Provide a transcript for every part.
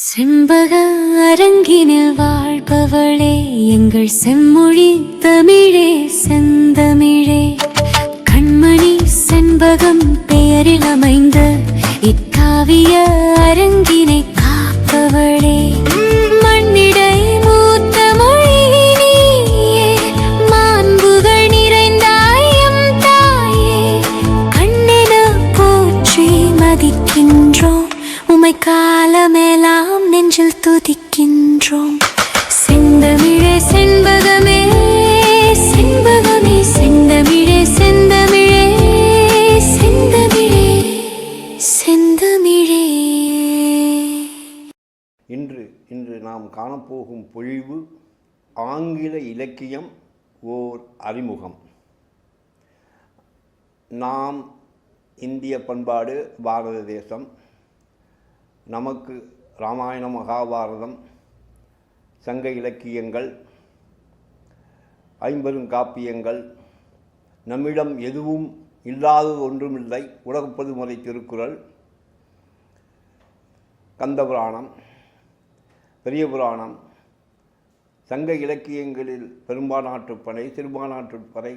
செண்பக அரங்கினில் வாழ்பவளே எங்கள் செம்மொழி தமிழே செந்தமிழே, கண்மணி செண்பகம் பெயரில் அமைந்த இக்காவிய அரங்கினை காப்பவளே, மண்ணிடை மூத்த மொழி நீயே, மாண்புகள் நிறைந்தாயம் தாயே, கண்ணென போற்றி மதிக்கின்றோம் உமை காலமேலாம் நெஞ்சில் துதிக்கின்றோம். செந்தமிழே செண்பகமே செண்பகமே, செந்தமிழே செந்தமிழே செந்தமிழே செந்தமிழே. இன்று நாம் காணப்போகும் பொழிவு ஆங்கில இலக்கியம் ஓர் அறிமுகம். நாம் இந்திய பண்பாடு, பாரத தேசம், நமக்கு இராமாயணம், மகாபாரதம், சங்க இலக்கியங்கள், ஐம்பெருங்காப்பியங்கள், நம்மிடம் எதுவும் இல்லாதது ஒன்றுமில்லை. உலகப்பொதுமுறை திருக்குறள், கந்தபுராணம், பெரிய புராணம், சங்க இலக்கியங்களில் பெரும்பானாற்றுப்படை, சிறுபானாற்றுப்படை,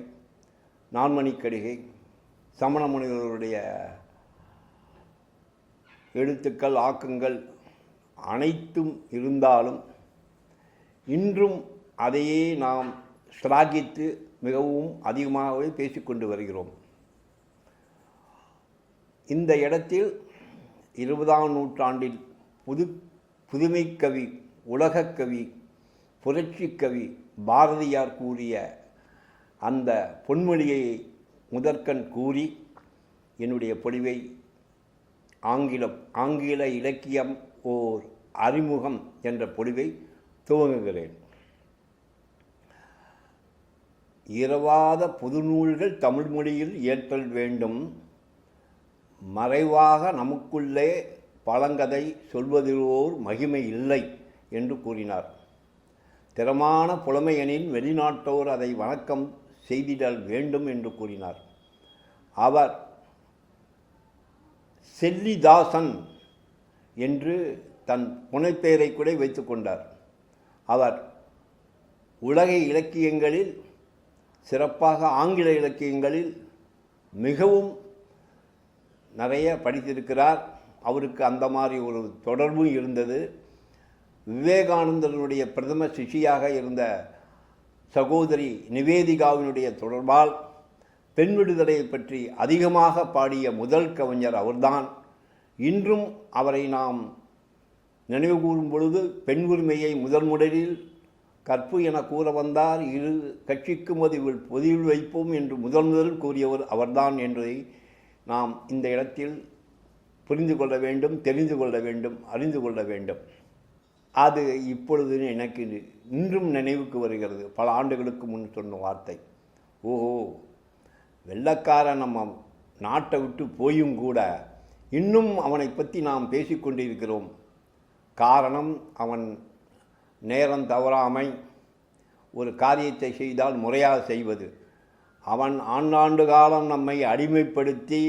நான்மணிக்கடிகை, சமண முனிவருடைய எழுத்துக்கள், ஆக்கங்கள் அனைத்தும் இருந்தாலும் இன்றும் அதையே நாம் ஸ்லாகித்து மிகவும் அதிகமாகவே பேசிக்கொண்டு வருகிறோம். இந்த இடத்தில் 20ஆம் நூற்றாண்டில் புதுமை கவி, உலகக் கவி, புரட்சி கவி பாரதியார் கூறிய அந்த பொன்மொழியை முதற்கண் கூறி என்னுடைய பொழிவை ஆங்கில இலக்கியம் ஓர் அறிமுகம் என்ற பொழிவை துவங்குகிறேன். இரவாத புதுநூல்கள் தமிழ் மொழியில் இயற்றல் வேண்டும், மறைவாக நமக்குள்ளே பழங்கதை சொல்வதிலோர் மகிமை இல்லை என்று கூறினார். திறமான புலமையெனின் வெளிநாட்டோர் அதை வணக்கம் செய்திடல் வேண்டும் என்று கூறினார். அவர் செல்லிதாசன் என்று தன் புனைப்பெயரை கூட வைத்து கொண்டார். அவர் உலக இலக்கியங்களில், சிறப்பாக ஆங்கில இலக்கியங்களில் மிகவும் நிறைய படித்திருக்கிறார். அவருக்கு அந்த மாதிரி ஒரு தொடர்பும் இருந்தது. விவேகானந்தனுடைய பிரதம சிஷியாக இருந்த சகோதரி நிவேதிகாவினுடைய தொடர்பால் பெண் விடுதலையை பற்றி அதிகமாக பாடிய முதல் கவிஞர் அவர்தான். இன்றும் அவரை நாம் நினைவு கூறும் பொழுது பெண் உரிமையை முதலில் கற்பு என கூற வந்தார், இரு கட்சிக்கும் அது பொதியில் வைப்போம் என்று முதல் கூறியவர் அவர்தான் என்பதை நாம் இந்த இடத்தில் புரிந்து கொள்ள வேண்டும், தெரிந்து கொள்ள வேண்டும், அறிந்து கொள்ள வேண்டும். அது இப்பொழுது எனக்கு இன்றும் நினைவுக்கு வருகிறது. பல ஆண்டுகளுக்கு முன் சொன்ன வார்த்தை. ஓஹோ, வெள்ளக்காரன் நம்ம நாட்டை விட்டு போயும் கூட இன்னும் அவனை பற்றி நாம் பேசிக்கொண்டிருக்கிறோம். காரணம், அவன் நேரம் தவறாமை, ஒரு காரியத்தை செய்தால் முறையாக செய்வது. அவன் ஆண்டாண்டு காலம் நம்மை அடிமைப்படுத்தி,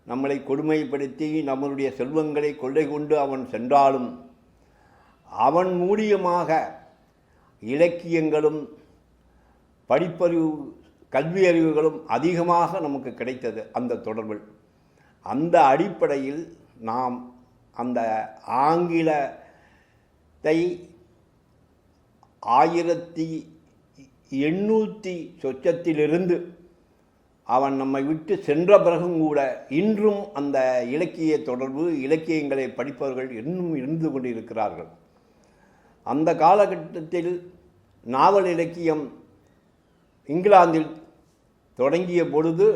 நம்மளை கொடுமைப்படுத்தி, நம்மளுடைய செல்வங்களை கொள்ளை கொண்டு அவன் சென்றாலும் அவன் மூலியமாக இலக்கியங்களும் படிப்பறிவு, கல்வி அறிவுகளும் அதிகமாக நமக்கு கிடைத்தது அந்த தொடர்பில். அந்த அடிப்படையில் நாம் அந்த ஆங்கிலத்தை 1800 சொச்சத்திலிருந்து அவன் நம்மை விட்டு சென்ற பிறகும் கூட இன்றும் அந்த இலக்கிய தொடர்பு, இலக்கியங்களை படிப்பவர்கள் இன்னும் இருந்து கொண்டிருக்கிறார்கள். அந்த காலகட்டத்தில் நாவல் இலக்கியம் இங்கிலாந்தில் தொடங்கிய பொழுது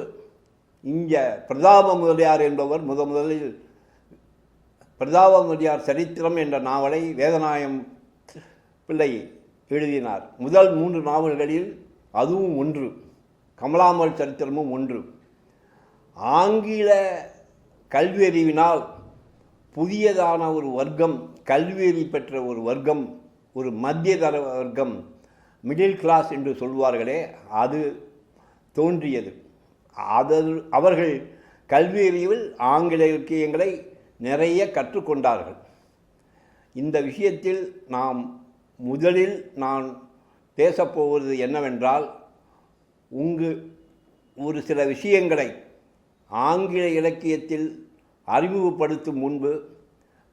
இங்கே பிரதாப முதலியார் என்பவர் முதலில் பிரதாப முதலியார் சரித்திரம் என்ற நாவலை வேதநாயகம் பிள்ளை எழுதினார். முதல் 3 நாவல்களில் அதுவும் ஒன்று, கமலாமல் சரித்திரமும் ஒன்று. ஆங்கில கல்வியறிவினால் புதியதான ஒரு வர்க்கம், கல்வியறி பெற்ற ஒரு வர்க்கம், ஒரு மத்திய தர வர்க்கம், மிடில் கிளாஸ் என்று சொல்வார்களே, அது தோன்றியது. அவர்கள் கல்வியறிவில் ஆங்கில இலக்கியங்களை நிறைய கற்றுக்கொண்டார்கள். இந்த விஷயத்தில் முதலில் நான் பேசப்போவது என்னவென்றால், ஒரு சில விஷயங்களை ஆங்கில இலக்கியத்தில் அறிமுகப்படுத்தும் முன்பு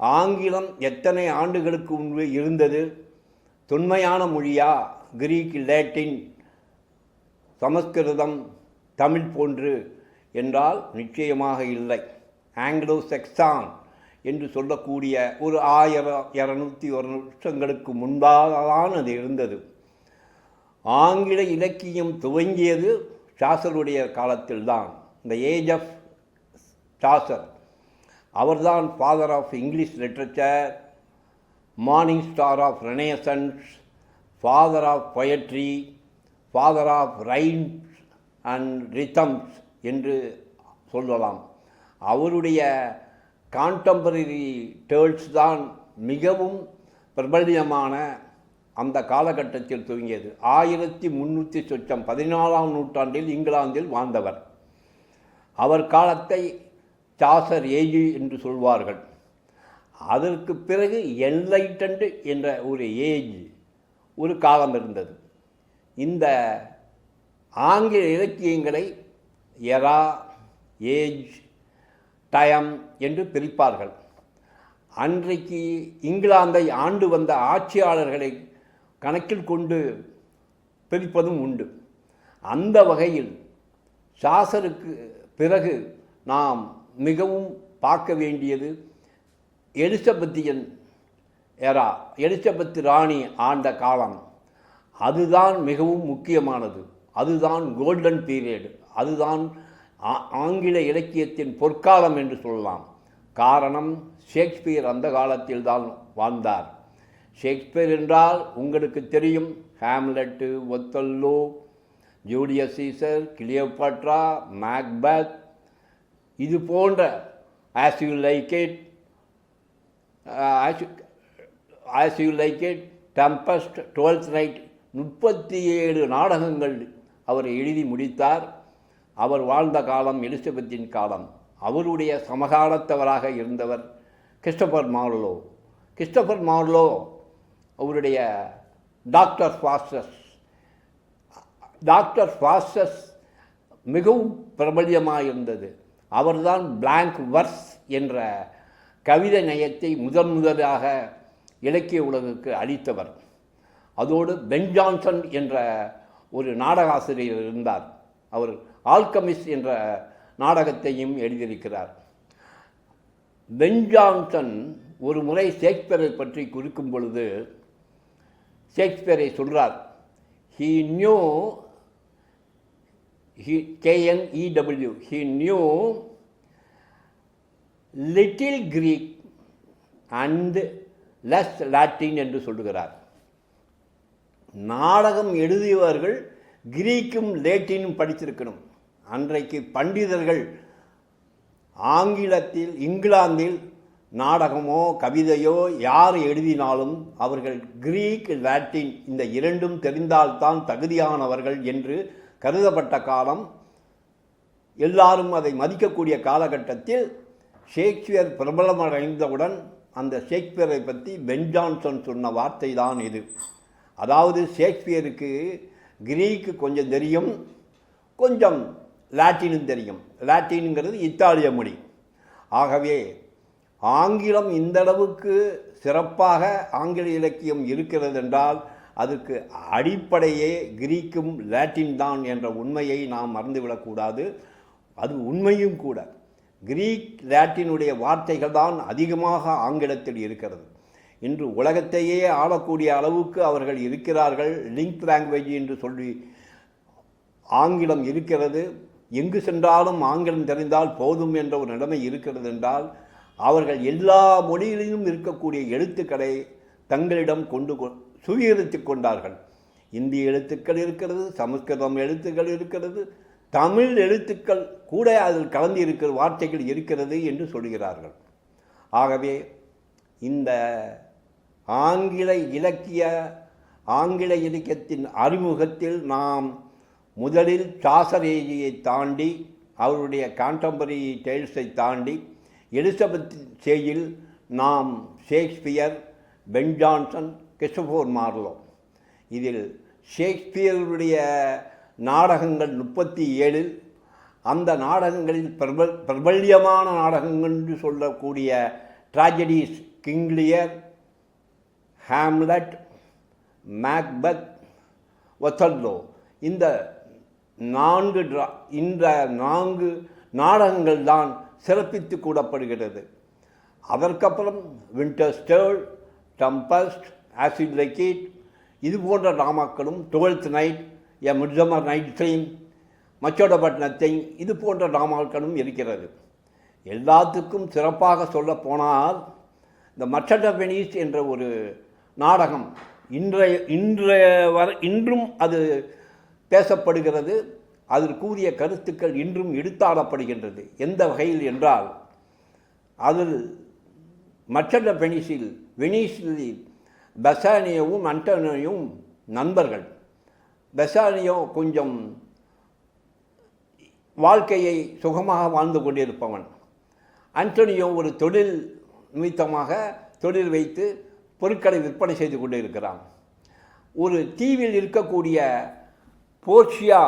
ஆங்கிலம் எத்தனை ஆண்டுகளுக்கு முன்பு இருந்தது, தொன்மையான மொழியா, கிரீக், லேட்டின், சமஸ்கிருதம், தமிழ் போன்று என்றால் நிச்சயமாக இல்லை. ஆங்கிலோ செக்சான் என்று சொல்லக்கூடிய ஒரு 1200 வருஷங்களுக்கு முன்பாகத்தான் அது இருந்தது. ஆங்கில இலக்கியம் துவங்கியது சாசருடைய காலத்தில்தான். இந்த ஏஜ் ஆஃப் சாசர், அவர்தான் father of English literature, morning star of renaissance, father of poetry, father of rhymes and rhythms என்று சொல்லலாம். அவருடைய கான்டெம்பரரி டேர்ல்ஸ் தான் மிகவும் பிரபல்யமான அந்த காலகட்டத்தில் துவங்கியது. 1300 சொச்சம் 14ஆம் நூற்றாண்டில் இங்கிலாந்தில் வாழ்ந்தவர். அவர் காலத்தை சாசர் ஏஜ் என்று சொல்வார்கள். அதற்கு பிறகு என்லைட்டன்டு என்ற ஒரு ஏஜ், ஒரு காலம் இருந்தது. இந்த ஆங்கில இலக்கியங்களை எரா, ஏஜ், டைம் என்று பிரிப்பார்கள். அன்றைக்கு இங்கிலாந்தை ஆண்டு வந்த ஆட்சியாளர்களை கணக்கில் கொண்டு பிரிப்பதும் உண்டு. அந்த வகையில் சாசருக்கு பிறகு நாம் மிகவும் பார்க்க வேண்டியது எலிசபெத்தியன் எரா, எலிசபெத் ராணி ஆண்ட காலம். அதுதான் மிகவும் முக்கியமானது. அதுதான் கோல்டன் பீரியட். அதுதான் ஆங்கில இலக்கியத்தின் பொற்காலம் என்று சொல்லலாம். காரணம், ஷேக்ஸ்பியர் அந்த காலத்தில் தான் வாழ்ந்தார். ஷேக்ஸ்பியர் என்றால் உங்களுக்கு தெரியும், ஹாம்லெட்டு, ஒத்தல்லோ, ஜூலியஸ் சீசர், கிளியோபாட்ரா, மேக்பெத், இது போன்ற as you like it, tempest, 12th night, 37 நாடகங்கள் அவர் எழுதி முடித்தார். அவர் வாழ்ந்த காலம் எலிசபெத்தின் காலம். அவருடைய சமகாலத்தவராக இருந்தவர் கிறிஸ்டோபர் மார்லோ. கிறிஸ்டோபர் மார்லோ அவருடைய டாக்டர் ஃபாஸ்டஸ் மிகவும் பிரபல்யமாக இருந்தது. அவர்தான் பிளாங்க் வர்ஸ் என்ற கவிதை நயத்தை முதலாக இலக்கிய உலகுக்கு அளித்தவர். அதோடு பென் ஜான்சன் என்ற ஒரு நாடகாசிரியர் இருந்தார். அவர் ஆல்கமிஸ்ட் என்ற நாடகத்தையும் எழுதியிருக்கிறார். பென் ஜான்சன் ஒரு முறை ஷேக்ஸ்பியரை பற்றி குறிக்கும் பொழுது ஷேக்ஸ்பியரை சொல்றார், he knew little Greek and less Latin என்று சொல்லுகிறார். நாடகம் எழுதியவர்கள் கிரீக்கும் லேட்டினும் படித்திருக்கணும். அன்றைக்கு பண்டிதர்கள் ஆங்கிலத்தில், இங்கிலாந்தில் நாடகமோ கவிதையோ யார் எழுதினாலும் அவர்கள் கிரீக், லாட்டின் இந்த இரண்டும் தெரிந்தால்தான் தகுதியானவர்கள் என்று கருதப்பட்ட காலம். எல்லாரும் அதை மதிக்கக்கூடிய காலகட்டத்தில் ஷேக்ஸ்பியர் பிரபலமடைந்தவுடன் அந்த ஷேக்ஸ்பியரை பற்றி பென் ஜான்சன் சொன்ன வார்த்தை தான் இது. அதாவது ஷேக்ஸ்பியருக்கு கிரீக்கு கொஞ்சம் தெரியும், கொஞ்சம் லாட்டினும் தெரியும். லாட்டினுங்கிறது இத்தாலிய மொழி. ஆகவே ஆங்கிலம் இந்த அளவுக்கு சிறப்பாக ஆங்கில இலக்கியம் இருக்கிறது என்றால் அதுக்கு அடிப்படையே கிரீக்கும் லாட்டின் தான் என்ற உண்மையை நாம் மறந்துவிடக்கூடாது. அது உண்மையும் கூட. கிரீக், லாட்டினுடைய வார்த்தைகள் தான் அதிகமாக ஆங்கிலத்தில் இருக்கிறது. இன்று உலகத்தையே ஆளக்கூடிய அளவுக்கு அவர்கள் இருக்கிறார்கள். லிங்க் லாங்குவேஜ் என்று சொல்லி ஆங்கிலம் இருக்கிறது. எங்கு சென்றாலும் ஆங்கிலம் தெரிந்தால் போதும் என்ற ஒரு நிலைமை இருக்கிறது என்றால் அவர்கள் எல்லா மொழியிலும் இருக்கக்கூடிய எழுத்துக்களை தங்களிடம் சுவீகரித்து கொண்டார்கள். இந்திய எழுத்துக்கள் இருக்கிறது, சமஸ்கிருதம் எழுத்துக்கள் இருக்கிறது, தமிழ் எழுத்துக்கள் கூட அதில் கலந்து இருக்கிற வார்த்தைகள் இருக்கிறது என்று சொல்கிறார்கள். ஆகவே இந்த ஆங்கில இலக்கியத்தின் அறிமுகத்தில் நாம் முதலில் சாசரேஜியை தாண்டி, அவருடைய கான்டெம்பரரி டேல்ஸை தாண்டி, எலிசபெத் சேயில் நாம் Shakespeare, Ben Jonson, Christopher Marlowe. இதில் ஷேக்ஸ்பியருடைய நாடகங்கள் 37, அந்த நாடகங்களில் பிரபல்யமான நாடகங்கள் என்று சொல்லக்கூடிய tragedies King Lear, Hamlet, Macbeth, Othello, இந்த 4 நாடகங்கள் தான் சிறப்பித்து கூடப்படுகிறது. அதற்கப்புறம் விண்டர்ஸ்டேல், டம்பஸ்ட், ஆசிட் லைக்கிட், இது போன்ற ட்ராமாக்களும், 12th night, a midsummer night dream, much ado about nothing, இது போன்ற ட்ராமாக்களும் இருக்கிறது. எல்லாத்துக்கும் சிறப்பாக சொல்ல போனால் இந்த மர்ச்சன்ட் ஆஃப் வெனிஸ் என்ற ஒரு நாடகம் இன்றும் அது பேசப்படுகிறது. அதில் கூறிய கருத்துக்கள் இன்றும் எடுத்தாடப்படுகின்றது. எந்த வகையில் என்றால், அதில் மர்ச்சன்ட் ஆஃப் வெனிஸில் பெசானியோவும் அன்டோனியோவும் நண்பர்கள். பெசானியோ கொஞ்சம் வாழ்க்கையை சுகமாக வாழ்ந்து கொண்டிருப்பவன். அன்டோனியோ ஒரு தொழில் நிமித்தமாக தொழில் வைத்து பொருட்களை விற்பனை செய்து கொண்டு இருக்கிறான். ஒரு தீவில் இருக்கக்கூடிய போர்ஷியா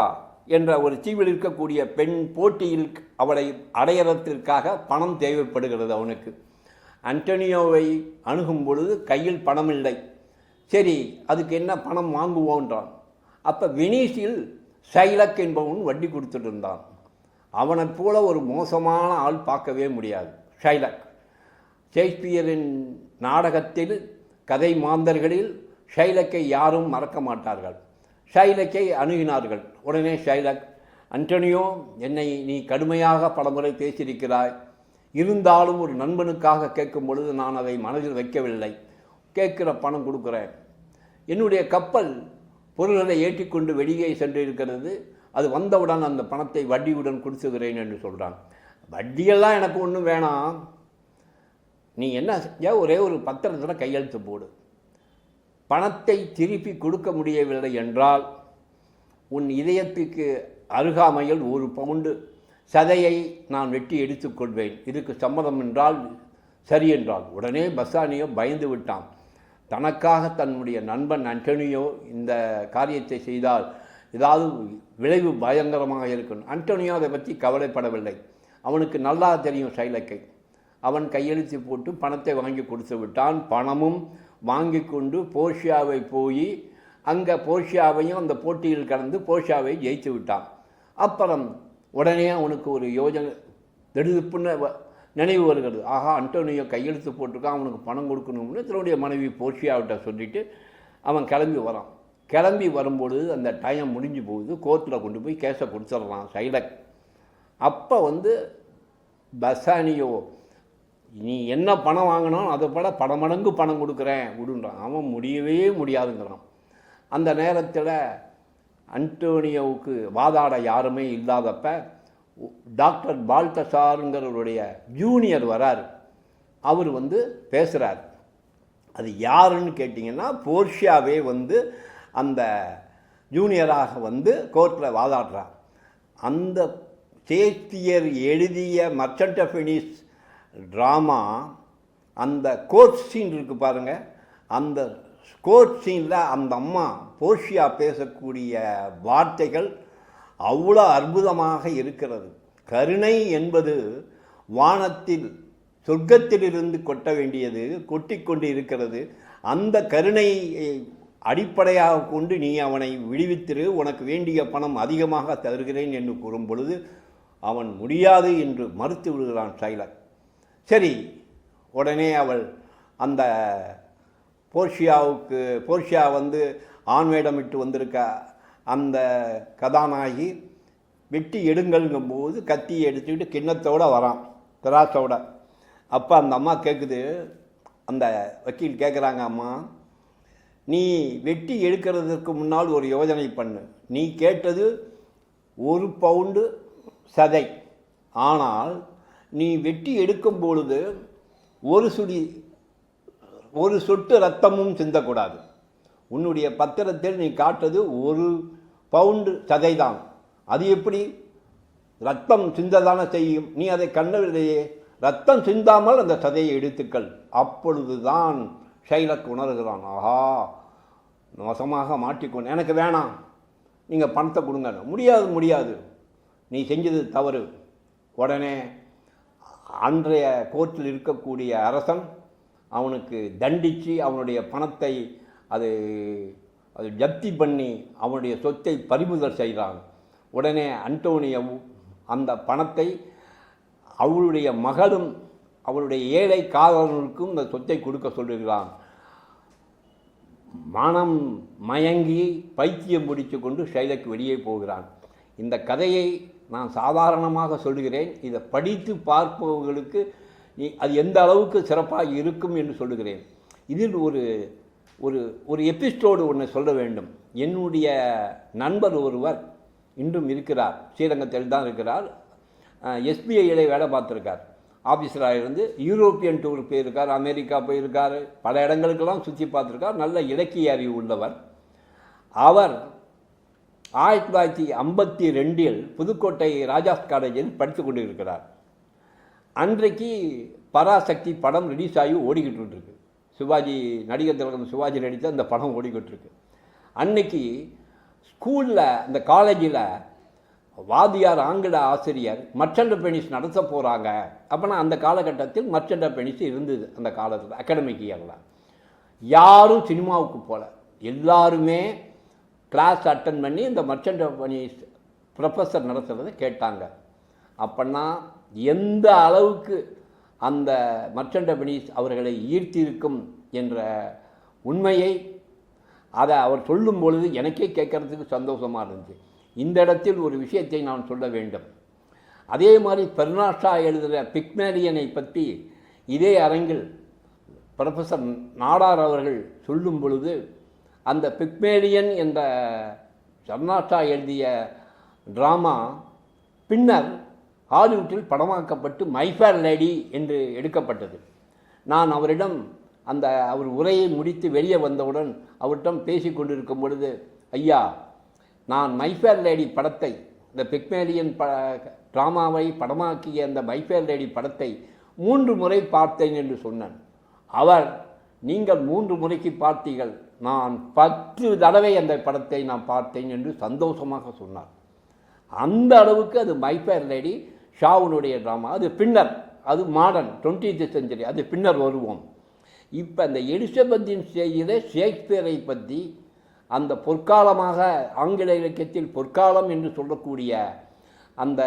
என்ற ஒரு தீவில் இருக்கக்கூடிய பெண் போட்டியில் அவளை அடையறத்திற்காக பணம் தேவைப்படுகிறது அவனுக்கு. அன்டோனியோவை அணுகும் பொழுது கையில் பணம் இல்லை. சரி, அதுக்கு என்ன பணம் வாங்குவோன்றான். அப்போ வெனிஸில் ஷைலக் என்பவன் வட்டி கொடுத்துட்டு இருந்தான். அவனைப் போல ஒரு மோசமான ஆள் பார்க்கவே முடியாது. ஷைலக் ஷேக்ஸ்பியரின் நாடகத்தில், கதை மாந்தர்களில் ஷைலக்கை யாரும் மறக்க மாட்டார்கள். ஷைலக்கை அணுகினார்கள். உடனே ஷைலக், அன்டோனியோ, என்னை நீ கடுமையாக பலமுறை பேசியிருக்கிறாய், இருந்தாலும் ஒரு நண்பனுக்காக கேட்கும் பொழுது நான் அதை மனதில் வைக்கவில்லை, கேட்குற பணம் கொடுக்குறேன். என்னுடைய கப்பல் பொருள்களை ஏற்றிக்கொண்டு வெளியே சென்று இருக்கிறது, அது வந்தவுடன் அந்த பணத்தை வட்டியுடன் கொடுத்துக்கிறேன் என்று சொல்கிறான். வட்டியெல்லாம் எனக்கு ஒன்றும் வேணாம், நீ என்ன செஞ்ச, ஒரே ஒரு பத்திரத்தில் கையெழுத்து போடு. பணத்தை திருப்பி கொடுக்க முடியவில்லை என்றால் உன் இதயத்துக்கு அருகாமையில் 1 பவுண்டு சதையை நான் வெட்டி எடுத்துக்கொள்வேன். இதுக்கு சம்மதம் என்றால் சரி என்றால். உடனே பசானியோ பயந்து விட்டான். தனக்காக தன்னுடைய நண்பன் அன்டோனியோ இந்த காரியத்தை செய்தால் ஏதாவது விளைவு பயங்கரமாக இருக்கும். அன்டோனியோ அதை பற்றி கவலைப்படவில்லை. அவனுக்கு நல்லா தெரியும் ஷைலக்கை. அவன் கையெழுத்து போட்டு பணத்தை வாங்கி கொடுத்து விட்டான். பணமும் வாங்கி கொண்டு போர்ஷியாவை போய் அங்கே போர்ஷியாவையும் அந்த போட்டியில் கலந்து போர்ஷியாவை ஜெயித்து விட்டான். அப்புறம் உடனே அவனுக்கு ஒரு யோஜனை திடுப்புன்னு நினைவு வருகிறது. ஆஹா, அன்டோனியோ கையெழுத்து போட்டிருக்கான், அவனுக்கு பணம் கொடுக்கணும்னு தன்னுடைய மனைவி போர்ஷியாவிட்ட சொல்லிவிட்டு அவன் கிளம்பி வரான். கிளம்பி வரும்பொழுது அந்த டைம் முடிஞ்சு போகுது. கோர்ட்டில் கொண்டு போய் கேஸை கொடுத்துட்றான் ஷைலக். அப்போ பசானியோ, நீ என்ன பணம் வாங்கினோம் அதை பல மடங்கு பணம் கொடுக்குறேன் விடுன்றான். அவன் முடியவே முடியாதுங்கிறான். அந்த நேரத்தில் அன்டோனியோவுக்கு வாதாட யாருமே இல்லாதப்ப டாக்டர் பால்தசாருங்கிறவருடைய ஜூனியர் வரார். அவர் பேசுகிறார். அது யாருன்னு கேட்டிங்கன்னா போர்ஷியாவே அந்த ஜூனியராக கோர்ட்டில் வாதாடுறார். அந்த ஷேக்ஸ்பியர் எழுதிய மர்ச்சன்ட் ஆஃப் வெனிஸ் ட்ராமா, அந்த கோர்ட் சீன் இருக்குது பாருங்கள், அந்த கோர்ட் சீனில் அந்த அம்மா போர்ஷியா பேசக்கூடிய வார்த்தைகள் அவ்வளோ அற்புதமாக இருக்கிறது. கருணை என்பது வானத்தில் சொர்க்கத்திலிருந்து கொட்ட வேண்டியது கொட்டிக்கொண்டு இருக்கிறது. அந்த கருணையை அடிப்படையாக கொண்டு நீ அவனை விடுவித்திரு, உனக்கு வேண்டிய பணம் அதிகமாக தருகிறேன் என்று கூறும் பொழுது அவன் முடியாது என்று மறுத்து விடுகிறான் ஷைலக். சரி, உடனே அவள் அந்த போர்ஷியா ஆண் வேடமிட்டு வந்திருக்க அந்த கதாநாயகி வெட்டி எடுங்கள்ங்கும்போது கத்தியை எடுத்துக்கிட்டு கிண்ணத்தோடு வரான், திராசோட. அப்போ அந்த அம்மா கேட்குது, அந்த வக்கீல் கேட்குறாங்க, அம்மா நீ வெட்டி எடுக்கிறதுக்கு முன்னால் ஒரு யோஜனை பண்ணு. நீ கேட்டது 1 பவுண்டு சதை, ஆனால் நீ வெட்டி எடுக்கும் பொழுது ஒரு சொட்டு ரத்தமும் சிந்தக்கூடாது. உன்னுடைய பத்திரத்தில் நீ காட்டுறது 1 பவுண்டு சதை தான். அது எப்படி ரத்தம் சிந்ததான செய்யும்? நீ அதை கண்டவில்லையே. ரத்தம் சிந்தாமல் அந்த சதையை எடுத்துக்கள். அப்பொழுதுதான் ஷைலக் உணர்கிறான், ஆஹா மோசமாக மாட்டிக்கொண்டு எனக்கு வேணாம், நீங்கள் பணத்தை கொடுங்க. முடியாது முடியாது, நீ செஞ்சது தவறு. உடனே அன்றைய கோர்ட்டில் இருக்கக்கூடிய அரசன் அவனுக்கு தண்டித்து அவனுடைய பணத்தை அது ஜப்தி பண்ணி அவனுடைய சொத்தை பறிமுதல் செய்கிறான். உடனே அன்டோனியோ அந்த பணத்தை அவளுடைய மகளும் அவளுடைய ஏழை காதலனுக்கும் இந்த சொத்தை கொடுக்க சொல்லுகிறான். மனம் மயங்கி பைத்தியம் முடித்து கொண்டு ஷைலக் வெளியே போகிறான். இந்த கதையை நான் சாதாரணமாக சொல்லுகிறேன், இதை படித்து பார்ப்பவர்களுக்கு அது எந்த அளவுக்கு சிறப்பாக இருக்கும் என்று சொல்லுகிறேன். இதில் ஒரு ஒரு ஒரு எபிசோடு ஒன்று சொல்ல வேண்டும். என்னுடைய நண்பர் ஒருவர் இன்றும் இருக்கிறார், ஸ்ரீரங்கத்தில் தான் இருக்கிறார். எஸ்பிஐயில் வேலை பார்த்துருக்கார், ஆஃபீஸராக இருந்து யூரோப்பியன் டூர் போயிருக்கார், அமெரிக்கா போயிருக்கார், பல இடங்களுக்கெல்லாம் சுற்றி பார்த்துருக்கார். நல்ல இலக்கிய அறிவு உள்ளவர். அவர் 1952 புதுக்கோட்டை ராஜாஸ் காலேஜில் படித்து கொண்டு இருக்கிறார். அன்றைக்கு பராசக்தி படம் ரிலீஸ் ஆகி ஓடிக்கிட்டு இருக்கு. சிவாஜி நடிகர் திலகம் சிவாஜி நடித்த அந்த படம் ஓடிக்கிட்டு இருக்கு. அன்னைக்கு ஸ்கூலில் இந்த காலேஜில் வாதியார் ஆங்கில ஆசிரியர் மர்ச்சன்ட் ஆஃப் வெனிஸ் நடத்த போகிறாங்க. அப்போனா அந்த காலகட்டத்தில் மர்ச்சன்ட் ஆஃப் வெனிஸ் இருந்தது அந்த காலத்தில் அகாடமிக் இயரில். யாரும் சினிமாவுக்கு போகல, எல்லாருமே கிளாஸ் அட்டன் பண்ணி இந்த மர்ச்சன்ட் ஆஃப் வெனிஸ் ப்ரொஃபஸர் நடத்துகிறத கேட்டாங்க. அப்போனா எந்த அளவுக்கு அந்த மர்ச்சன்ட் ஆஃப் வெனிஸ் அவர்களை ஈர்த்திருக்கும் என்ற உண்மையை அதை அவர் சொல்லும் பொழுது எனக்கே கேட்குறதுக்கு சந்தோஷமாக இருந்துச்சு. இந்த இடத்தில் ஒரு விஷயத்தை நான் சொல்ல வேண்டும். அதே மாதிரி பெர்னாட் ஷா எழுதுகிற பிக்மேலியனை பற்றி இதே அரங்கில் ப்ரொஃபஸர் நாடார் அவர்கள் சொல்லும் பொழுது அந்த பிக்மேலியன் என்ற பெர்னாட் ஷா எழுதிய ட்ராமா பின்னர் ஹாலிவுட்டில் படமாக்கப்பட்டு மை ஃபேர் லேடி என்று எடுக்கப்பட்டது. நான் அவரிடம் அவர் உரையை முடித்து வெளியே வந்தவுடன் அவரிடம் பேசி கொண்டிருக்கும் பொழுது, ஐயா, நான் மை ஃபேர் லேடி படத்தை, இந்த பிக்மேலியன் ட்ராமாவை படமாக்கிய அந்த மை ஃபேர் லேடி படத்தை 3 முறை பார்த்தேன் என்று சொன்னான். அவர், நீங்கள் 3 முறைக்கு பார்த்தீர்கள், நான் 10 தடவை அந்த படத்தை நான் பார்த்தேன் என்று சந்தோஷமாக சொன்னார். அந்த அளவுக்கு அது மை ஃபேர் லேடி ஷாவுனுடைய ட்ராமா. அது பின்னர், அது மாடர்ன் 20th செஞ்சுரி, அது பின்னர் வருவோம். இப்போ அந்த எலிசபெத்தின் செய்தியில் ஷேக்ஸ்பியரை பற்றி அந்த பொற்காலமாக ஆங்கில இலக்கியத்தில் பொற்காலம் என்று சொல்லக்கூடிய அந்த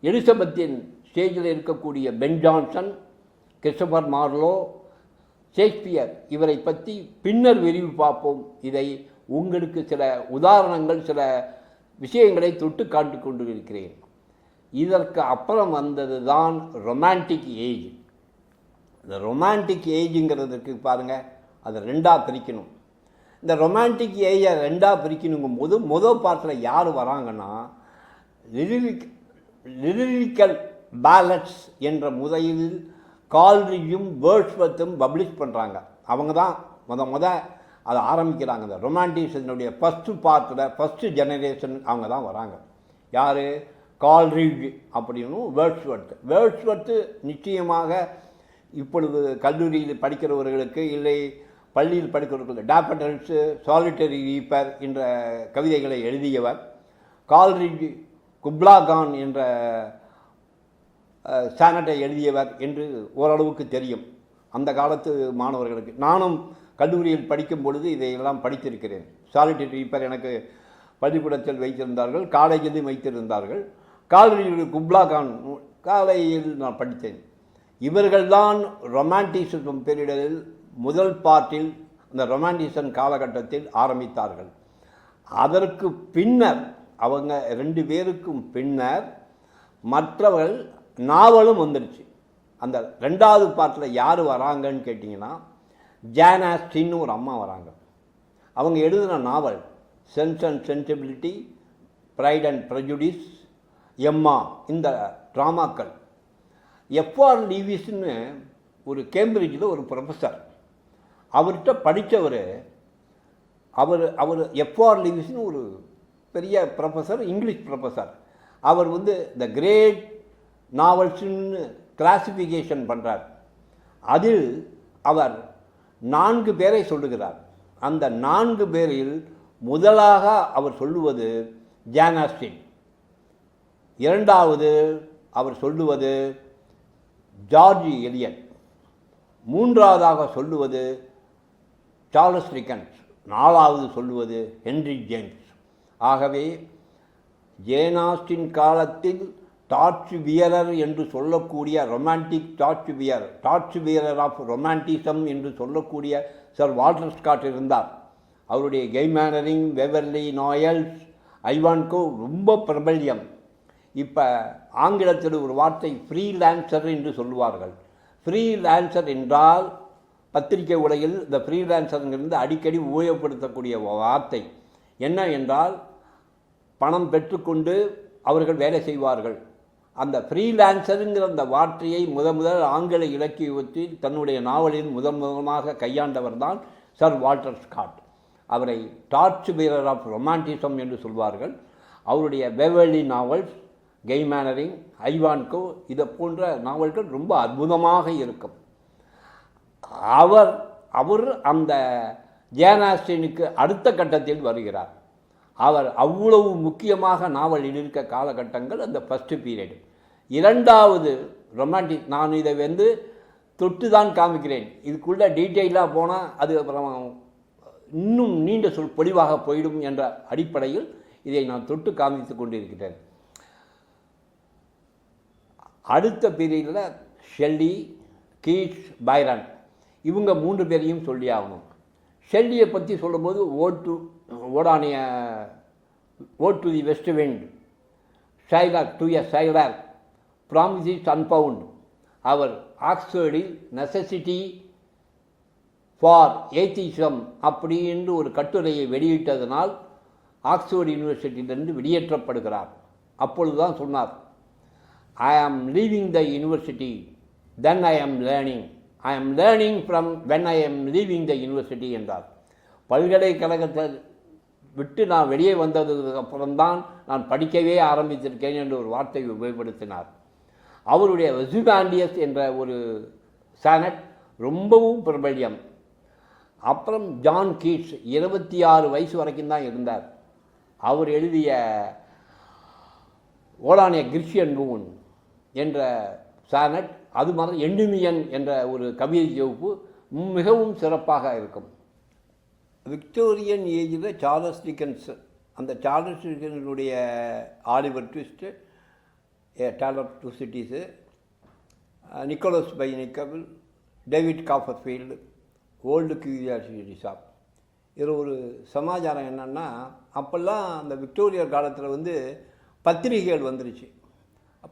எலிசபெத்தின் ஸ்டேஜில் இருக்கக்கூடிய Ben Jonson, Christopher Marlowe, Shakespeare இவரை பற்றி பின்னர் விரிவு பார்ப்போம். இதை உங்களுக்கு சில உதாரணங்கள், சில விஷயங்களை தொட்டு காட்டி கொண்டு இருக்கிறேன். இதற்கு அப்புறம் வந்தது தான் ரொமான்டிக் ஏஜ். இந்த ரொமான்டிக் ஏஜுங்கிறதுக்கு பாருங்கள், அதை 2ஆக பிரிக்கணும். இந்த ரொமான்டிக் ஏஜை 2ஆக பிரிக்கணுங்கும் போது முதல் பார்ட்டில் யார் வராங்கன்னா, லிரிக்கல் பேலட்ஸ் என்ற முதலில் கால்ரிஜும் வேர்ட்ஸ்வர்த்தும் பப்ளிஷ் பண்ணுறாங்க. அவங்க தான் முத அதை ஆரம்பிக்கிறாங்க. இந்த ரொமான்டிசனுடைய ஃபஸ்ட்டு பார்ட்டில் ஃபஸ்ட்டு ஜெனரேஷன் அவங்க தான் வராங்க. யார்? கால்ரிஜ் அப்படின்னு வேர்ட்ஸ்வர்த்து நிச்சயமாக இப்பொழுது கல்லூரியில் படிக்கிறவர்களுக்கு இல்லை பள்ளியில் படிக்கிறவர்களுக்கு டேஃபடல்ஸு, சாலிட்டரி ரீப்பர் என்ற கவிதைகளை எழுதியவர். கால்ரிஜ் குப்லா கான் என்ற சானட்டை எழுதியவர் என்று ஓரளவுக்கு தெரியும் அந்த காலத்து மாணவர்களுக்கு. நானும் கல்லூரியில் படிக்கும் பொழுது இதையெல்லாம் படித்திருக்கிறேன். சாலிட்டரி ரீப்பர் எனக்கு பள்ளிக்கூடத்தில் வைத்திருந்தார்கள், காலேஜிலும் வைத்திருந்தார்கள். காலேஜில் குப்லா கான் காலேஜில் நான் படித்தேன். இவர்கள்தான் ரொமான்டிசிசம் பீரியடில் முதல் பார்ட்டில் அந்த ரொமான்டிசன் காலகட்டத்தில் ஆரம்பித்தார்கள். அதற்கு பின்னர் அவங்க 2 பேருக்கும் பின்னர் மற்றவர்கள் நாவலும் வந்துடுச்சு. அந்த 2வது பார்ட்டில் யார் வராங்கன்னு கேட்டிங்கன்னா, ஜேன் ஆஸ்டின்னு ஒரு அம்மா வராங்க. அவங்க எழுதின novel sense and sensibility, pride and prejudice, Emma, இந்த ட்ராமாக்கள். எஃப்ஆர் லீவிஸ்ன்னு ஒரு கேம்பிரிட்ஜில் ஒரு ப்ரொஃபஸர், அவர்கிட்ட படித்தவர். அவர் எஃப்ஆர் லீவிஸ்னு ஒரு பெரிய ப்ரொஃபஸர், இங்கிலீஷ் ப்ரொஃபஸர். அவர் த கிரேட் நாவல்ஸ்ன்னு கிளாசிஃபிகேஷன் பண்ணுறார். அதில் அவர் 4 பேரை சொல்லுகிறார். அந்த 4 பேரில் முதலாக அவர் சொல்லுவது ஜேன் ஆஸ்டின், இரண்டாவது அவர் சொல்லுவது ஜார்ஜ் எலியட், மூன்றாவதாக சொல்லுவது சார்லஸ் டிக்கன்ஸ், நாலாவது சொல்லுவது ஹென்றி ஜேம்ஸ். ஆகவே ஜேன் ஆஸ்டின் காலத்தில் டார்ச் பியரர் என்று சொல்லக்கூடிய romantic torch bearer of romanticism என்று சொல்லக்கூடிய சர் வால்டர் ஸ்காட் இருந்தார். அவருடைய கெய்மேனரிங், வெவர்லி நாயல்ஸ், ஐவான்கோ ரொம்ப பிரபல்யம். இப்போ ஆங்கிலத்தில் ஒரு வார்த்தை ஃப்ரீலான்சர் என்று சொல்லுவார்கள். ஃப்ரீலான்சர் என்றால் பத்திரிகை உலகில் இந்த ஃப்ரீலான்சருங்கிறது அடிக்கடி உபயோகப்படுத்தக்கூடிய வார்த்தை. என்ன என்றால் பணம் பெற்றுக்கொண்டு அவர்கள் வேலை செய்வார்கள். அந்த ஃப்ரீலான்சருங்கிற அந்த வார்த்தையை முதல் ஆங்கில இலக்கியத்தில் தன்னுடைய நாவலில் முதலாக கையாண்டவர் தான் சர் வால்டர் ஸ்காட். அவரை டார்ச் பியரர் ஆஃப் ரொமான்டிசம் என்று சொல்வார்கள். அவருடைய பெவர்லி நாவல்ஸ், கெய்மேனரிங், ஐவான்கோ இதை போன்ற நாவல்கள் ரொம்ப அற்புதமாக இருக்கும். அவர் அந்த ஜேன் ஆஸ்டினுக்கு அடுத்த கட்டத்தில் வருகிறார். அவர் அவ்வளவு முக்கியமாக நாவல் எழுதியிருக்க காலகட்டங்கள் அந்த ஃபஸ்ட்டு பீரியடு. இரண்டாவது ரொமான்டிக், நான் இதை தொட்டு தான் காமிக்கிறேன், இதுக்குள்ளே டீட்டெயிலாக போனால் அது அப்புறம் இன்னும் நீண்ட பொடிவாக போயிடும் என்ற அடிப்படையில் இதை நான் தொட்டு காமித்து கொண்டிருக்கிறேன். அடுத்த பீரியடில் ஷெல்லி, கீட்ஸ், பைரன் இவங்க 3 பேரையும் சொல்லி ஆகணும். ஷெல்லியை பற்றி சொல்லும்போது ode to the west wind, sailor to a sailor, Prometheus unbound. அவர் ஆக்ஸ்ஃபோர்டில் நெசசிட்டி ஃபார் ஏத்திசம் அப்படின்னு ஒரு கட்டுரையை வெளியிட்டதனால் ஆக்ஸ்ஃபோர்டு யூனிவர்சிட்டியிலிருந்து வெளியேற்றப்படுகிறார். அப்பொழுது தான் சொன்னார், ஐ ஆம் லீவிங் த யூனிவர்சிட்டி, தென் ஐ ஆம் லேர்னிங் ஃப்ரம் வென் ஐ ஆம் லீவிங் த யூனிவர்சிட்டி என்றார். பல்கலைக்கழகத்தை விட்டு நான் வெளியே வந்ததுக்கு அப்புறம்தான் நான் படிக்கவே ஆரம்பித்திருக்கேன் என்று ஒரு வார்த்தையை உபயோகப்படுத்தினார். அவருடைய வெசுபாண்டியஸ் என்ற ஒரு சானட் ரொம்பவும் பிரபல்யம். அப்புறம் ஜான் கீட்ஸ் 26 வயசு வரைக்கும் தான் இருந்தார். அவர் எழுதிய ஓடானிய கிறிஸ்டியன் மூன் என்ற சானட், அது மாதிரி எண்டுமியன் என்ற ஒரு கவிதை தொகுப்பு மிகவும் சிறப்பாக இருக்கும். விக்டோரியன் ஏஜில் சார்லஸ் டிக்கன்ஸ், அந்த சார்லஸ் டிக்கன்ஸுடைய Oliver Twist, tale of two cities, Nicholas Nickleby, David Copperfield, old curiosity shop. இதில் ஒரு சமாச்சாரம் என்னென்னா, அப்போல்லாம் அந்த விக்டோரியர் காலத்தில் பத்திரிகைகள் வந்துருச்சு.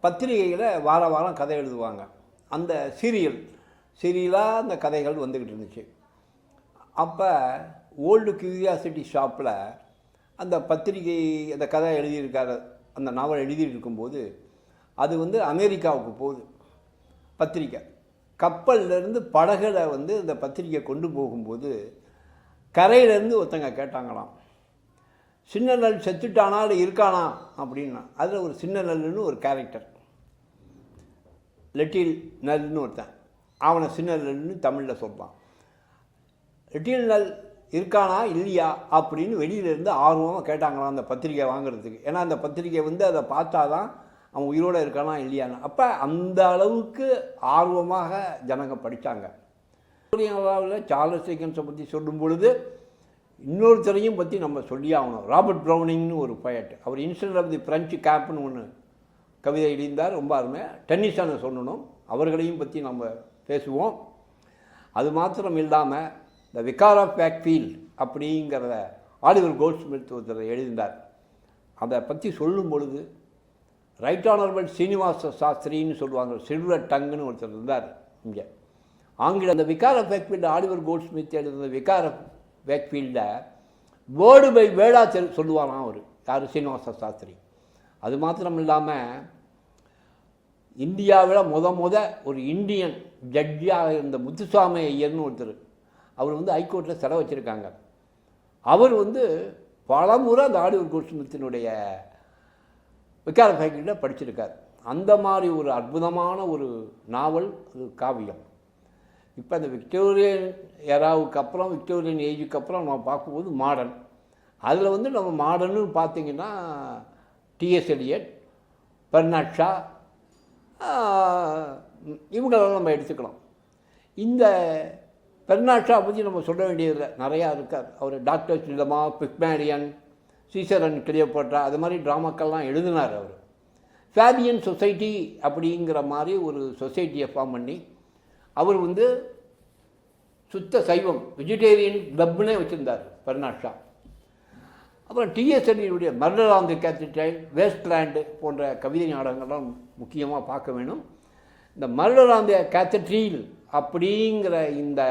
பத்திரிகையில் வாரம் கதை எழுதுவாங்க. அந்த சீரியலாக அந்த கதைகள் வந்துக்கிட்டு இருந்துச்சு. அப்போ ஓல்டு கியூரியாசிட்டி ஷாப்பில் அந்த பத்திரிகை அந்த கதை எழுதியிருக்காரு, அந்த நாவல் எழுதிட்டு இருக்கும்போது அது அமெரிக்காவுக்கு போகுது பத்திரிக்கை. கப்பல்லேருந்து படகுல இந்த பத்திரிக்கை கொண்டு போகும்போது கரையிலேருந்து ஒருத்தங்க கேட்டாங்களாம், சின்ன நல் செத்துட்டானால் இருக்கானா அப்படின்னா. அதில் ஒரு சின்ன நல்னு ஒரு கேரக்டர், லிட்டில் நல்னு ஒருத்தன், அவனை சின்ன நல்னு தமிழில் சொல்கிறான். லிட்டில் நல் இருக்கானா இல்லையா அப்படின்னு வெளியிலேருந்து ஆர்வமாக கேட்டாங்களாம் அந்த பத்திரிக்கை வாங்குறதுக்கு. ஏன்னா அந்த பத்திரிக்கை அதை பார்த்தா தான் அவன் உயிரோடு இருக்கானா இல்லையான்னு. அப்போ அந்த அளவுக்கு ஆர்வமாக ஜனங்க படித்தாங்க. சார்லஸ் டிக்கன்ஸை பற்றி சொல்லும் பொழுது இன்னொருத்தரையும் பற்றி நம்ம சொல்லி ஆகணும். ராபர்ட் ப்ரௌனிங்னு ஒரு போயட். அவர் இன்ஸ்டன்ட் ஆஃப் தி ஃப்ரெஞ்சு கேப்னு ஒன்று கவிதை எழுதியிருந்தார், ரொம்ப அருமையாக. டென்னிஸனை சொல்லணும், அவர்களையும் பற்றி நம்ம பேசுவோம். அது மாத்திரம் இல்லாமல் த விகார் ஆஃப் வேக்ஃபீல்ட் அப்படிங்கிறத ஆலிவர் கோல்ட்ஸ்மித் ஒருத்தர் எழுதினார். அதை பற்றி சொல்லும் பொழுது ரைட் ஆனரபிள் சீனிவாச சாஸ்திரின்னு சொல்லுவாங்க, சில்வர் டங்குன்னு ஒருத்தர் இருந்தார் இங்கே ஆங்கில. அந்த Vicar of Wakefield Oliver Goldsmith எழுதுன விகார் ஆஃப் வேக்ஃபீல்டை வேர்டு பை வேர்டாக சொல்லுவாராம் அவர், யார், சீனிவாச சாஸ்திரி. அது மாத்திரம் இல்லாமல் இந்தியாவில் ஒரு இந்தியன் ஜட்ஜியாக இருந்த முத்துசாமி ஐயர்னு ஒருத்தர், அவர் ஹைகோர்ட்டில் செலவு வச்சுருக்காங்க. அவர் பல முறை அந்த ஆலிவர் கோல்ட்ஸ்மித்தினுடைய விகார் ஆஃப் வேக்ஃபீல்டை படிச்சிருக்கார். அந்த மாதிரி ஒரு அற்புதமான ஒரு நாவல், அது காவியம். இப்போ அந்த விக்டோரியன் எராவுக்கு அப்புறம் விக்டோரியன் ஏஜுக்கு அப்புறம் நம்ம பார்க்கும்போது மாடர்ன். அதில் வந்து நம்ம மாடர்னு பார்த்தீங்கன்னா டிஎஸ் எலியட், பெர்னாட் ஷா, இவங்களெல்லாம் நம்ம எடுத்துக்கலாம். இந்த பெர்னாட் ஷா பற்றி நம்ம சொல்ல வேண்டியதில்லை, நிறையா இருக்கார். அவர் டாக்டர் சிலமா, பிக்மேரியன், சீசர் அண்ட் கிளியோபாட்ரா அது மாதிரி ட்ராமாக்கள்லாம் எழுதினார். அவர் ஃபேபியன் சொசைட்டி அப்படிங்கிற மாதிரி ஒரு சொசைட்டியை ஃபார்ம் பண்ணி அவர் வந்து சுத்த சைவம் வெஜிடேரியன் கிளப்னே வச்சுருந்தார் பெர்னாட் ஷா. அப்புறம் டிஎஸ் எலியனுடைய மர்டர் ஆன் தி கேத்தட்ரைல், வேஸ்ட்லேண்டு போன்ற கவிதை நாடகங்கள்லாம் முக்கியமாக பார்க்க வேணும். இந்த மர்டர் ஆன் தி கேத்தட்ரீல் அப்படிங்கிற இந்த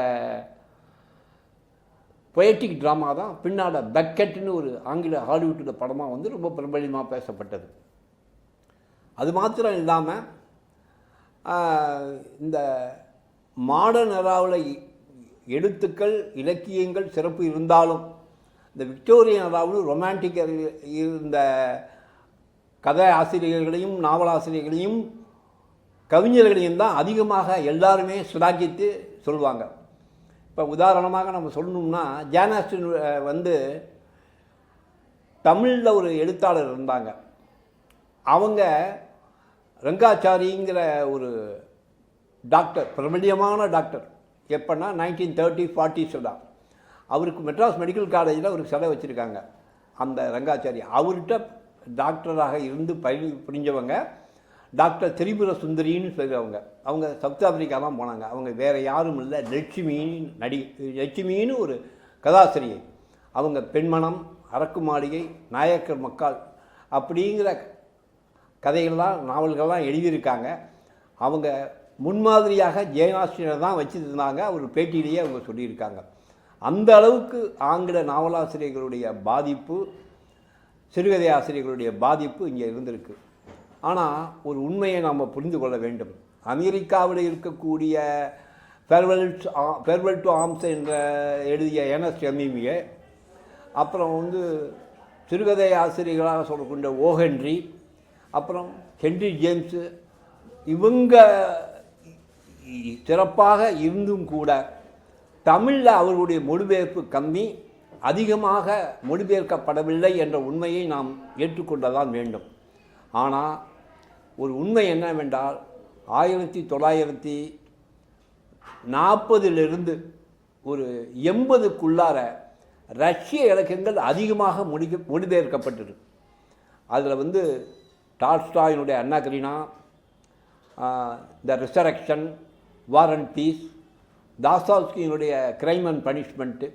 பொயட்டிக் ட்ராமா தான் பின்னாட பெக்கெட்னு ஒரு ஆங்கில ஹாலிவுட்டில் படமாக வந்து ரொம்ப பிரபலமாக பேசப்பட்டது. அது மாத்திரம் இல்லாமல் இந்த மாடர்ன் எராவில் எழுத்துக்கள் இலக்கியங்கள் சிறப்பு இருந்தாலும் இந்த விக்டோரியன் எராவில் ரொமான்டிக் இருந்த கதை ஆசிரியர்களையும் நாவலாசிரியர்களையும் கவிஞர்களையும் தான் அதிகமாக எல்லாருமே சுடாக்கித்து சொல்லுவாங்க. இப்போ உதாரணமாக நம்ம சொல்லணும்னா ஜேன் ஆஸ்டன் வந்து தமிழில் ஒரு எழுத்தாளர் இருந்தாங்க. அவங்க ரங்காச்சாரிங்கிற ஒரு டாக்டர், பிரபல்யமான டாக்டர். எப்போன்னா 1930-40s தான். அவருக்கு மெட்ராஸ் மெடிக்கல் காலேஜில் ஒரு சிலை வச்சுருக்காங்க. அந்த ரங்காச்சாரி அவர்கிட்ட டாக்டராக இருந்து புரிஞ்சவங்க டாக்டர் திரிபுர சுந்தரின்னு சொல்லுவாங்க. அவங்க சவுத் ஆப்பிரிக்கா தான் போனாங்க. அவங்க வேறு யாரும் இல்லை, லட்சுமின்னு ஒரு கதாசிரியை. அவங்க பெண்மனம், அரக்கு மாளிகை, நாயக்கர் மக்காள் அப்படிங்கிற கதைகள்லாம் நாவல்கள்லாம் எழுதியிருக்காங்க. அவங்க முன்மாதிரியாக ஜேன் ஆஸ்டனை தான் வச்சுருந்தாங்க. அவர் பேட்டியிலேயே அவங்க சொல்லியிருக்காங்க. அந்த அளவுக்கு ஆங்கில நாவலாசிரியர்களுடைய பாதிப்பு, சிறுகதை ஆசிரியர்களுடைய பாதிப்பு இங்கே இருந்திருக்கு. ஆனால் ஒரு உண்மையை நாம் புரிந்து கொள்ள வேண்டும். அமெரிக்காவில் இருக்கக்கூடிய ஃபேர்வெல் டு ஆர்ம்ஸ் என்ற எழுதிய ஏர்னஸ்ட் ஹெமிங்வே, அப்புறம் வந்து சிறுகதை ஆசிரியர்களாக சொல்லக்கூடிய ஓ ஹென்றி, அப்புறம் ஹென்றி ஜேம்ஸு, இவங்க சிறப்பாக இருந்தும் கூட தமிழில் அவர்களுடைய மொழிபெயர்ப்பு கம்மி, அதிகமாக மொழிபெயர்க்கப்படவில்லை என்ற உண்மையை நாம் ஏற்றுக்கொள்ளதான் வேண்டும். ஆனால் ஒரு உண்மை என்னவென்றால் 1940 ஒரு 80க்குள்ளார ரஷ்ய இலக்கியங்கள் அதிகமாக மொழிபெயர்க்கப்பட்டது. அதில் வந்து டால்ஸ்டாயினுடைய Anna Karenina, the resurrection, war and peace, தாஸ்தாவ்ஸ்கியினுடைய கிரைம் அண்ட் பனிஷ்மெண்ட்டு,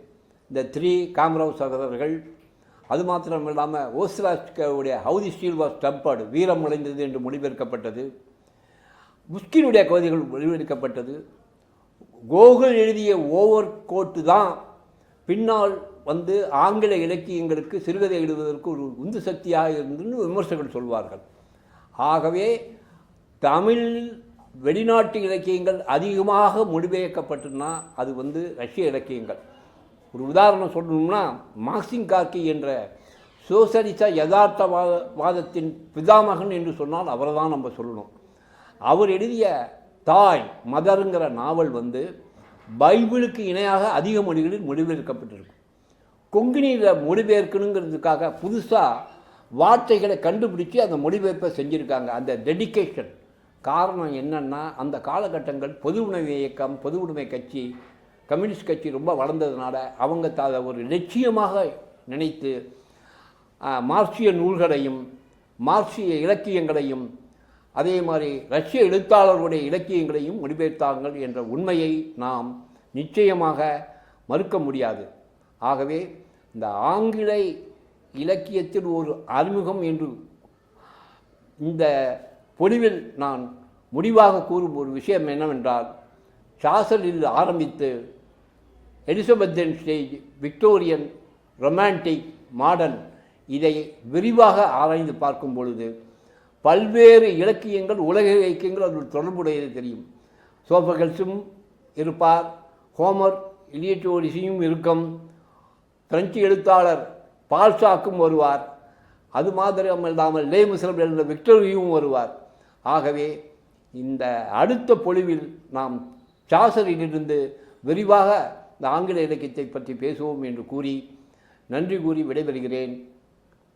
இந்த 3 காமரோவ் சகோதரர்கள், அது மாத்திரம் இல்லாமல் ஓஸ்லாஸ்கோவுடைய how the steel was tempered, வீரம் விளைந்தது என்று மொழிபெயர்க்கப்பட்டது. புஷ்கினுடைய கவிதைகள் மொழிபெயர்க்கப்பட்டது. கோகுல் எழுதிய ஓவர் கோட்டு தான் பின்னால் வந்து ஆங்கில இலக்கியங்களுக்கு சிறுகதை எழுதுவதற்கு ஒரு உந்து சக்தியாக இருந்துன்னு விமர்சகர்கள் சொல்வார்கள். ஆகவே தமிழில் வெளிநாட்டு இலக்கியங்கள் அதிகமாக மொழிபெயர்க்கப்பட்டுன்னா அது வந்து ரஷ்ய இலக்கியங்கள். ஒரு உதாரணம் சொல்லணும்னா மார்க்சிங் கார்கி என்ற சோசலிச யதார்த்தவாதத்தின் பிதாமகன் என்று சொன்னால் அவரை தான் நம்ம சொல்லணும். அவர் எழுதிய தாய் மதருங்கிற நாவல் வந்து பைபிளுக்கு இணையாக அதிக மொழிகளில் மொழிபெயர்க்கப்பட்டிருக்கு. கொங்கினியில் மொழிபெயர்க்கணுங்கிறதுக்காக புதுசாக வார்த்தைகளை கண்டுபிடிச்சி அந்த மொழிபெயர்ப்பை செஞ்சுருக்காங்க. அந்த டெடிக்கேஷன் காரணம் என்னென்னா, அந்த காலகட்டங்கள் பொது உடைமை இயக்கம், பொது உடைமை கட்சி, கம்யூனிஸ்ட் கட்சி ரொம்ப வளர்ந்ததுனால அவங்க அதை ஒரு லட்சியமாக நினைத்து மார்க்சிய நூல்களையும் மார்க்சிய இலக்கியங்களையும் அதே மாதிரி ரஷ்ய எழுத்தாளர்களுடைய இலக்கியங்களையும் மொழிபெயர்த்தார்கள் என்ற உண்மையை நாம் நிச்சயமாக மறுக்க முடியாது. ஆகவே இந்த ஆங்கில இலக்கியத்தில் ஒரு அறிமுகம் என்று இந்த பொழிவில் நான் முடிவாக கூறும் ஒரு விஷயம் என்னவென்றால், சாசலில் ஆரம்பித்து Elizabethan stage, Victorian, romantic, modern, இதை விரிவாக ஆராய்ந்து பார்க்கும் பொழுது பல்வேறு இலக்கியங்கள், உலக இலக்கியங்கள் அதில் தொடர்புடையது தெரியும். சோஃபகல்ஸும் இருப்பார், ஹோமர் இலியட்டோடிஸையும் இருக்கும், பிரெஞ்சு எழுத்தாளர் பால்சாக்கும் வருவார், அது மாத்திரம் இல்லாமல் லே மிசரபிள் எழுந்த விக்டோரியும் வருவார். ஆகவே இந்த அடுத்த பொழிவில் நாம் சாசரிலிருந்து விரிவாக இந்த ஆங்கில இலக்கியத்தை பற்றி பேசுவோம் என்று கூறி நன்றி கூறி விடைபெறுகிறேன்.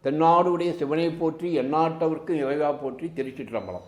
தென்னாடுடைய சிவனை போற்றி, எந்நாட்டவர்க்கு இறைவா போற்றி. திருச்சிற்றம்பலம்.